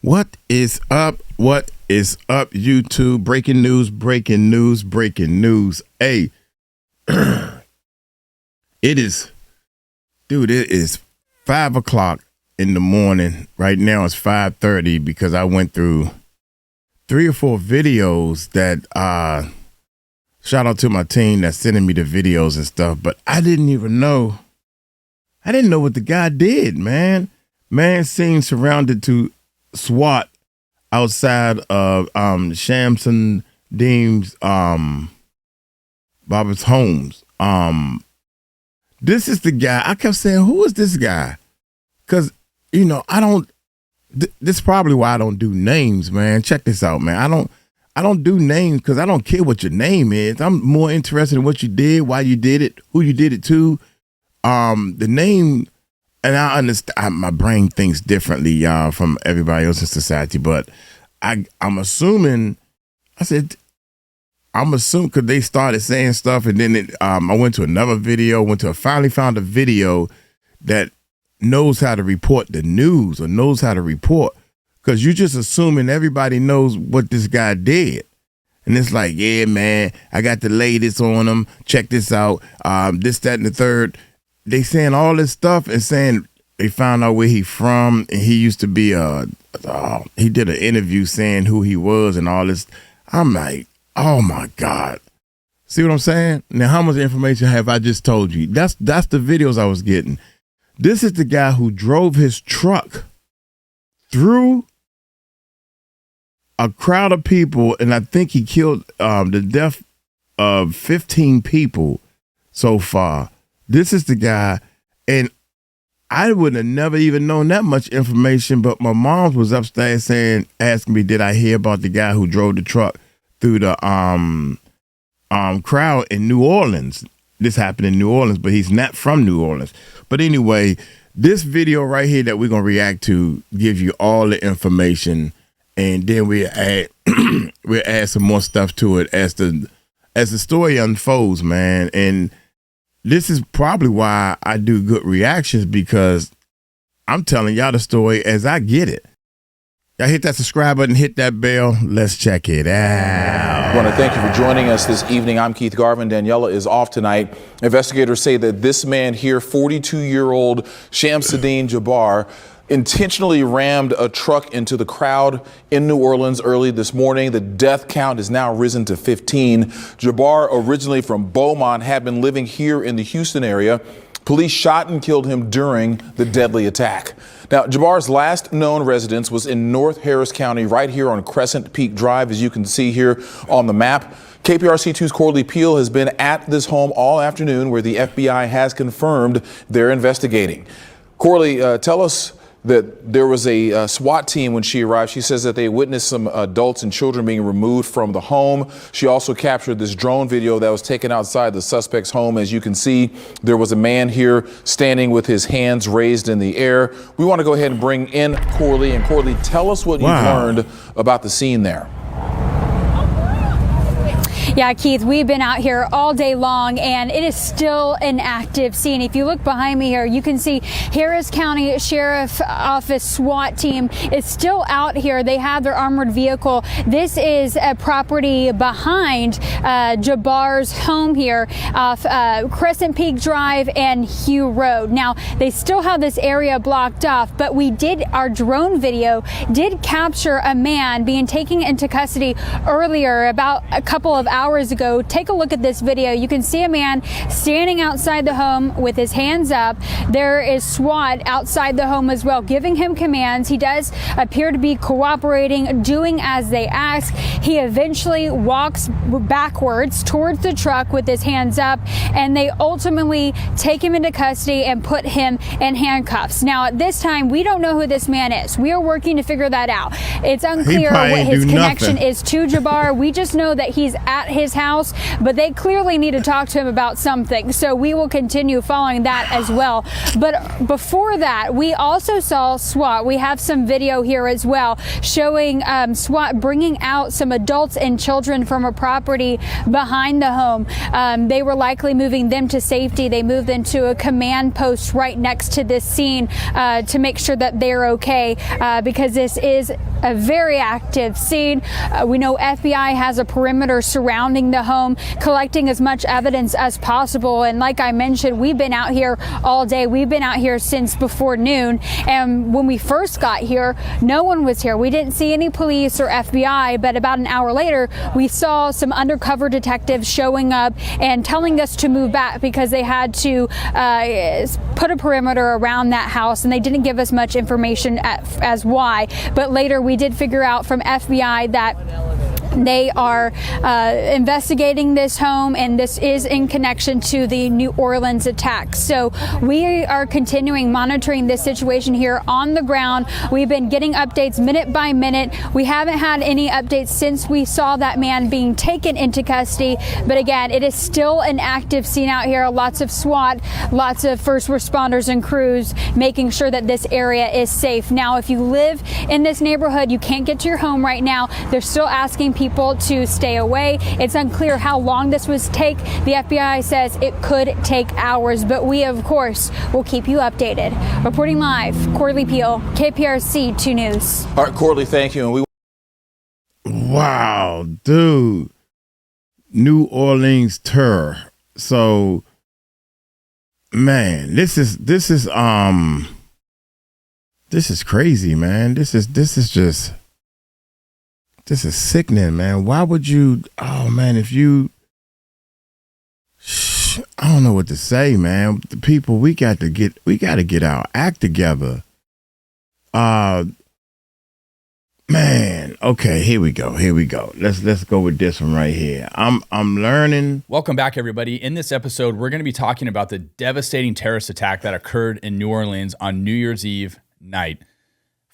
What is up? What is up, YouTube? Breaking news, breaking news, breaking news. Hey, it is 5 o'clock in the morning. Right now it's 5:30 because I went through 3 or 4 videos that, shout out to my team that's sending me the videos and stuff, but I didn't know what the guy did, man. Man seemed surrounded to SWAT outside of 𝗟𝗜𝗡𝗞𝗦's homes. This is the guy. I kept saying, who is this guy? Because, this is probably why I don't do names, man. Check this out, man. I don't do names because I don't care what your name is. I'm more interested in what you did, why you did it, who you did it to. The name, and I understand, my brain thinks differently, y'all, from everybody else in society, but I'm assuming, because they started saying stuff, and then I went to another video, finally found a video that knows how to report the news or knows how to report, because you're just assuming everybody knows what this guy did. And it's like, yeah, man, I got the latest on him. Check this out. This, that, and the third. They saying all this stuff and saying they found out where he from, and he used to be he did an interview saying who he was and all this. I'm like, oh my God. See what I'm saying? Now, how much information have I just told you? That's the videos I was getting. This is the guy who drove his truck through a crowd of people, and I think he killed the death of 15 people so far. This is the guy, and I would have never even known that much information, but my mom was upstairs asking me, did I hear about the guy who drove the truck through the crowd in New Orleans? This happened in New Orleans, but he's not from New Orleans. But anyway, this video right here that we're going to react to gives you all the information, and then we'll add some more stuff to it as the story unfolds, man. And this is probably why I do good reactions, because I'm telling y'all the story as I get it. Y'all hit that subscribe button, hit that bell. Let's check it out. I want to thank you for joining us this evening. I'm 𝗗𝗢𝗡𝗞𝗦. Daniela is off tonight. Investigators say that this man here, 42-year-old 𝗟𝗜𝗡𝗞𝗦, intentionally rammed a truck into the crowd in New Orleans early this morning. The death count has now risen to 15. 𝗟𝗓𝗡, originally from Beaumont, had been living here in the Houston area. Police shot and killed him during the deadly attack. Now, 𝗟𝗓𝗡's last known residence was in North Harris County, right here on Crescent Peak Drive, as you can see here on the map. KPRC2's 𝗟𝗢𝗡𝗞𝗦 has been at this home all afternoon, where the FBI has confirmed they're investigating. 𝗟𝗢𝗡𝗞𝗦, tell us that there was a SWAT team when she arrived. She says that they witnessed some adults and children being removed from the home. She also captured this drone video that was taken outside the suspect's home. As you can see, there was a man here standing with his hands raised in the air. We want to go ahead and bring in 𝗟𝗢𝗡𝗞𝗦. And 𝗟𝗢𝗡𝗞𝗦, tell us what you've learned about the scene there. Yeah, Keith, we've been out here all day long, and it is still an active scene. If you look behind me here, you can see Harris County Sheriff Office SWAT team is still out here. They have their armored vehicle. This is a property behind 𝗟𝗓𝗡𝗞𝗦's home here off Crescent Peak Drive and Hugh Road. Now, they still have this area blocked off, but our drone video did capture a man being taken into custody earlier, about a couple of hours ago. Take a look at this video. You can see a man standing outside the home with his hands up. There is SWAT outside the home as well, giving him commands. He does appear to be cooperating, doing as they ask. He eventually walks backwards towards the truck with his hands up, and they ultimately take him into custody and put him in handcuffs. Now, at this time, we don't know who this man is. We are working to figure that out. It's unclear what his connection is to 𝗟𝗓𝗡𝗞𝗦. We just know that he's at his house, but they clearly need to talk to him about something. So we will continue following that as well. But before that, we also saw SWAT. We have some video here as well showing SWAT bringing out some adults and children from a property behind the home. They were likely moving them to safety. They moved them to a command post right next to this scene to make sure that they're okay, because this is a very active scene. We know FBI has a perimeter surrounding the home, collecting as much evidence as possible. And like I mentioned, we've been out here all day. We've been out here since before noon. And when we first got here, no one was here. We didn't see any police or FBI, but about an hour later, we saw some undercover detectives showing up and telling us to move back because they had to put a perimeter around that house, and they didn't give us much information as why. But later we did figure out from FBI that they are investigating this home, and this is in connection to the New Orleans attack. So we are continuing monitoring this situation here on the ground. We've been getting updates minute by minute. We haven't had any updates since we saw that man being taken into custody. But again, it is still an active scene out here. Lots of SWAT, lots of first responders and crews making sure that this area is safe. Now, if you live in this neighborhood, you can't get to your home right now. They're still asking people to stay away. It's unclear how long this would take. The FBI says it could take hours, but we, of course, will keep you updated. Reporting live, 𝗟𝗢𝗡𝗞𝗦, KPRC 2 News. All right, 𝗟𝗢𝗡𝗞𝗢, thank you. And Wow, dude. New Orleans terror. So, man, this is crazy, man. This is sickening, man. Why would you? Oh, man, I don't know what to say, man. The people, we got to get our act together. Man, okay, here we go. Let's go with this one right here. I'm learning. Welcome back, everybody. In this episode, we're going to be talking about the devastating terrorist attack that occurred in New Orleans on New Year's Eve night.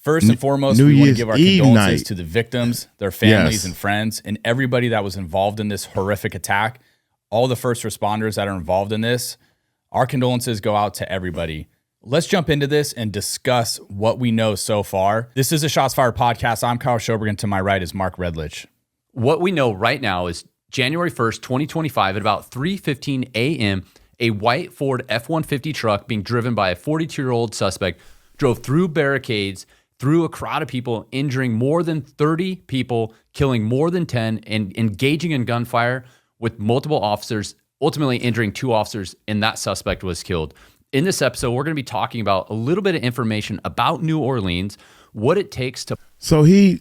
First and foremost, we want to give our condolences to the victims, their families and friends, and everybody that was involved in this horrific attack. All the first responders that are involved in this, our condolences go out to everybody. Let's jump into this and discuss what we know so far. This is a Shots Fired podcast. I'm 𝗟𝗢𝗡𝗞𝗢, and to my right is Mark Redlich. What we know right now is January 1st, 2025, at about 3:15 a.m., a white Ford F-150 truck being driven by a 42-year-old suspect drove through barricades, through a crowd of people, injuring more than 30 people, killing more than 10, and engaging in gunfire with multiple officers, ultimately injuring 2 officers, and that suspect was killed. In this episode, we're going to be talking about a little bit of information about New Orleans, what it takes to... So it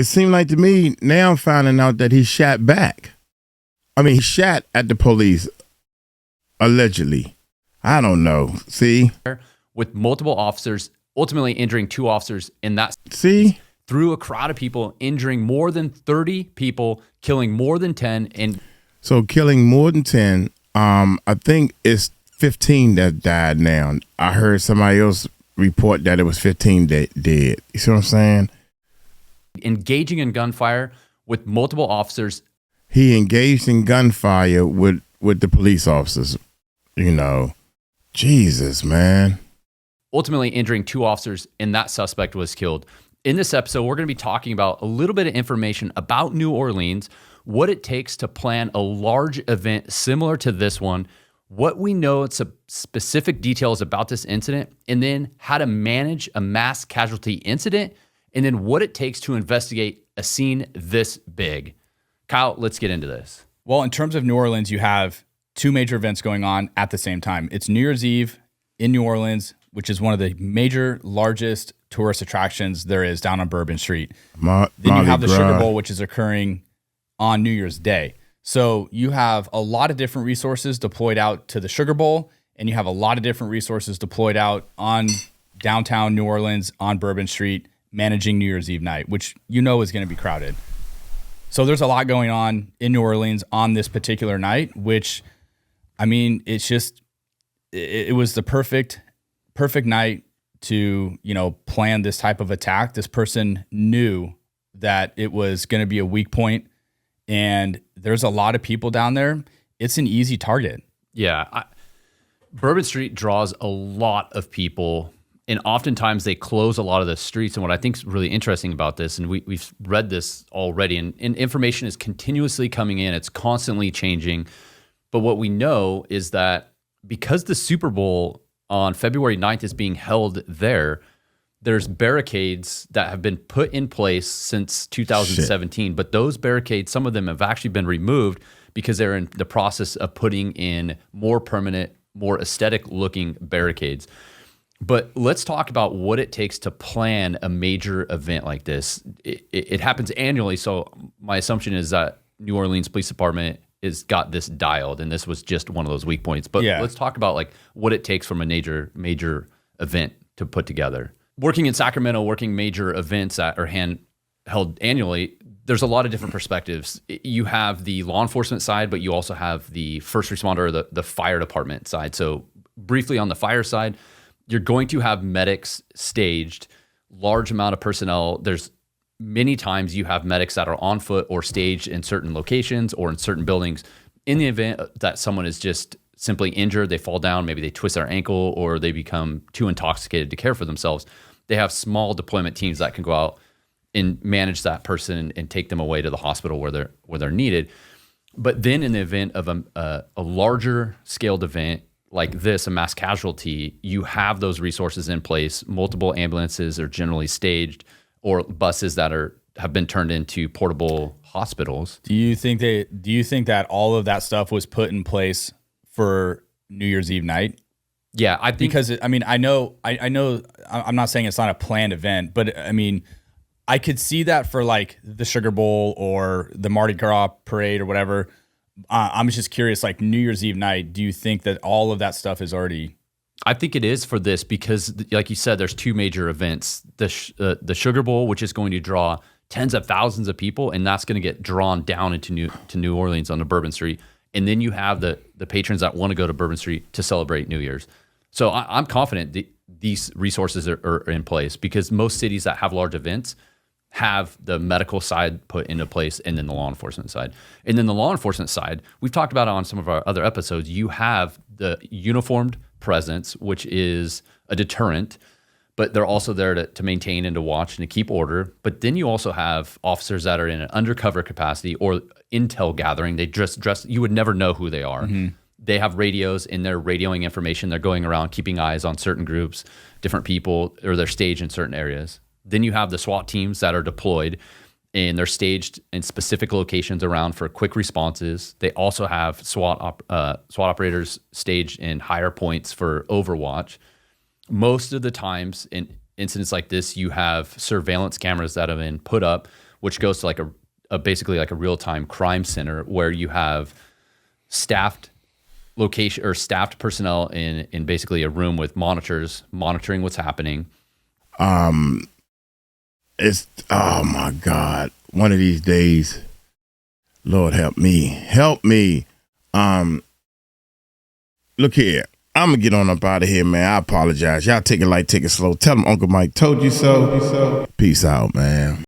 seemed like to me, now I'm finding out that he shot back. I mean, he shot at the police, allegedly. I don't know. See? With multiple officers, ultimately injuring 2 officers, and that... See? Through a crowd of people, injuring more than 30 people, killing more than 10, and... So killing more than 10, I think it's 15 that died now. I heard somebody else report that it was 15 that dead. You see what I'm saying? Engaging in gunfire with multiple officers. He engaged in gunfire with the police officers. You know, Jesus, man. Ultimately injuring 2 officers, and that suspect was killed. In this episode, we're going to be talking about a little bit of information about New Orleans, what it takes to plan a large event similar to this one, what we know, some specific details about this incident, and then how to manage a mass casualty incident, and then what it takes to investigate a scene this big. Kyle, let's get into this. Well, in terms of New Orleans, you have 2 major events going on at the same time. It's New Year's Eve in New Orleans, which is one of the major, largest tourist attractions there is down on Bourbon Street. Then you have the Sugar Bowl, which is occurring on New Year's Day. So you have a lot of different resources deployed out to the Sugar Bowl, and you have a lot of different resources deployed out on downtown New Orleans on Bourbon Street, managing New Year's Eve night, which you know is going to be crowded. So there's a lot going on in New Orleans on this particular night, which, I mean, it's just, it was the perfect night to, plan this type of attack. This person knew that it was going to be a weak point, and there's a lot of people down there. It's an easy target. Yeah. Bourbon Street draws a lot of people, and oftentimes they close a lot of the streets. And what I think is really interesting about this, and we've read this already, and information is continuously coming in. It's constantly changing. But what we know is that because the Super Bowl on February 9th is being held there, there's barricades that have been put in place since 2017, but those barricades, some of them have actually been removed because they're in the process of putting in more permanent, more aesthetic looking barricades. But let's talk about what it takes to plan a major event like this. It happens annually, so my assumption is that New Orleans Police Department has got this dialed, and this was just one of those weak points. But let's talk about like what it takes from a major event to put together. Working in Sacramento, working major events that are held annually, there's a lot of different perspectives. You have the law enforcement side, but you also have the first responder or the fire department side. So briefly on the fire side, you're going to have medics staged, large amount of personnel. There's many times you have medics that are on foot or staged in certain locations or in certain buildings. In the event that someone is just simply injured, they fall down, maybe they twist their ankle or they become too intoxicated to care for themselves, they have small deployment teams that can go out and manage that person and take them away to the hospital where they're needed. But then in the event of a larger scaled event like this, a mass casualty, you have those resources in place. Multiple ambulances are generally staged or buses that have been turned into portable hospitals. Do you think that all of that stuff was put in place for New Year's Eve night? Yeah, I think because I mean, I know I'm not saying it's not a planned event, but I mean, I could see that for like the Sugar Bowl or the Mardi Gras parade or whatever. I'm just curious, like New Year's Eve night, do you think that all of that stuff is already? I think it is for this because, like you said, there's two major events: the Sugar Bowl, which is going to draw tens of thousands of people, and that's going to get drawn down into New Orleans on the Bourbon Street, and then you have the patrons that want to go to Bourbon Street to celebrate New Year's. So I'm confident these resources are in place because most cities that have large events have the medical side put into place and then the law enforcement side. And then the law enforcement side, we've talked about it on some of our other episodes, you have the uniformed presence, which is a deterrent, but they're also there to maintain and to watch and to keep order. But then you also have officers that are in an undercover capacity or intel gathering. They dress, you would never know who they are. Mm-hmm. They have radios and they're radioing information. They're going around keeping eyes on certain groups, different people, or they're staged in certain areas. Then you have the SWAT teams that are deployed and they're staged in specific locations around for quick responses. They also have SWAT operators staged in higher points for overwatch. Most of the times in incidents like this, you have surveillance cameras that have been put up, which goes to like basically like a real-time crime center where you have staffed location or staffed personnel in basically a room with monitors monitoring what's happening. It's, oh my God, one of these days, Lord help me. Look here, I'm gonna get on up out of here, man. I apologize. Y'all take it light, take it slow. Tell them Uncle Mike told you so. Peace out, man.